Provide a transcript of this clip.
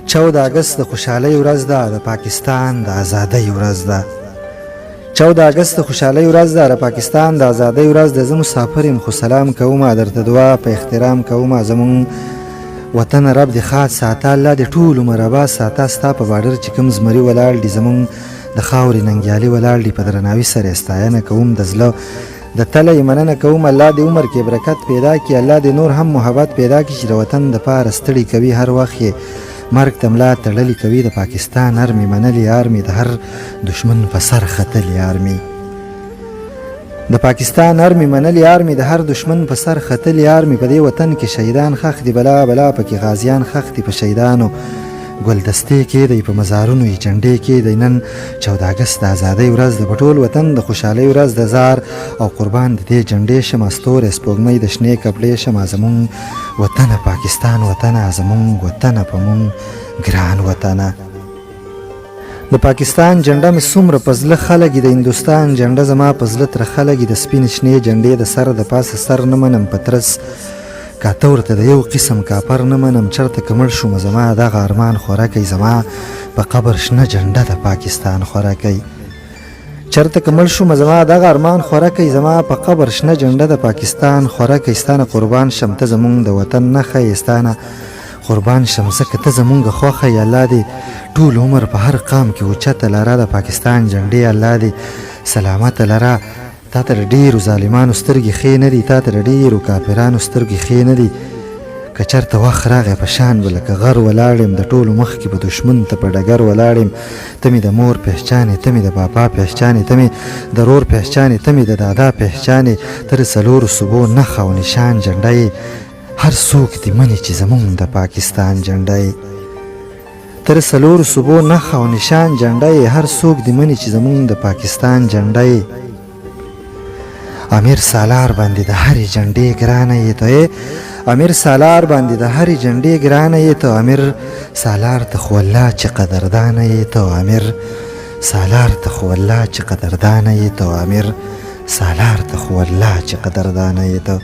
14 اگست د خوشحالۍ ورځ ده، د پاکستان د ازادۍ ورځ ده. 14 اگست د خوشحالۍ ورځ ده، د پاکستان د ازادۍ ورځ ده. زه مسافر یم خو سلام کوم، درته دعا په احترام کوم. زمون وطن رب دې خاص ساته، الله دې ټول عمر آباد ساته. ستا په بارډر چې کوم زمري ولاړ دي، زمون د خاورې ننګیالي ولاړ دي، په درناوي سره ستاینه کوم. د زړه د تله یې مننه کوم. الله دې عمر کې برکت پیدا کړي، الله دې نور هم محبت پیدا کړي چې د وطن دپاره ستړي کوي، هر وخت یې مرګ ته ملا تړلې کوي. د پاکستان ارمي منلې آرمي، د هر دشمن په سر ختلې آرمي. د پاکستان ارمي منلې آرمي، د هر دشمن په سر ختلې آرمي. په دې وطن کې شهیدان خښ دي، بلا بلا پکې غازیان خښ دي. په شهیدانو ګلدستې کې دی، په مزارونو یې جنډې کې دی. نن 14 اګست د ازادۍ ورځ ده، په ټول وطن د خوشحالۍ ورځ د زار او قربان د دې جنډې شمه. ستورې سپوږمۍ د شنې کپړې شمه. زمونږ وطنه پاکستان وطنه، زمونږ وطنه په مونږ ګران وطنه. د پاکستان جنډه مې څومره په زړه خلګي، د هندوستان جنډه زما په زړه تر خلګي. د سپین شنې جنډې د سر د پاسه سر نه منم پترس، کاته ورته د یو قسم کاپر نه منم. چرته که مړ شوم زما دغه ارمان خوره کوي، زما په قبر شنه جنډه د پاکستان خوره کوي. چرته که مړ شوم زما دغه ارمان خوره کوي، زما په قبر شنه جنډه د پاکستان خوره کوي. ستانه قربان شم ته زمونږ د وطن نښه یې، ستانه قربان شم ځکه ته زمونږ خوښه یې. الله دې ټول عمر په هر قام کې اوچته لره، د پاکستان جنډې الله دې سلامته لره. تا ته د ډېرو ظالمانو سترګې ښې نه دي، تا ته د ډېرو کافرانو سترګې ښې نه دي. که چېرته وخت راغی په شان به لکه غر ولاړ یم، د ټولو مخکې به دښمن ته په ډګر ولاړ یم. ته مې د مور پهچانې، ته مې د بابا پهچانې، ته مې د رور پهچانې، ته مې د دادا پهچانې. ته د څلورو صوبو نښه او نشان جنډه یې، هر څوک دې مني چې زمونږ د پاکستان جنډه یې. ته د څلورو صوبو نښه او نشان جنډه یې، هر څوک دې مني چې زمونږ د پاکستان جنډه یې. امیر سالار باندې د هرې جنډې ګرانه یې ته، امیر سالار باندې د هرې جنډې ګرانه یې ته. امیر سالار ته خو الله چې قدردانه یې ته، امیر سالار ته خو الله چې قدردانه یې ته، امیر سالار ته خو الله چې قدردانه یې ته.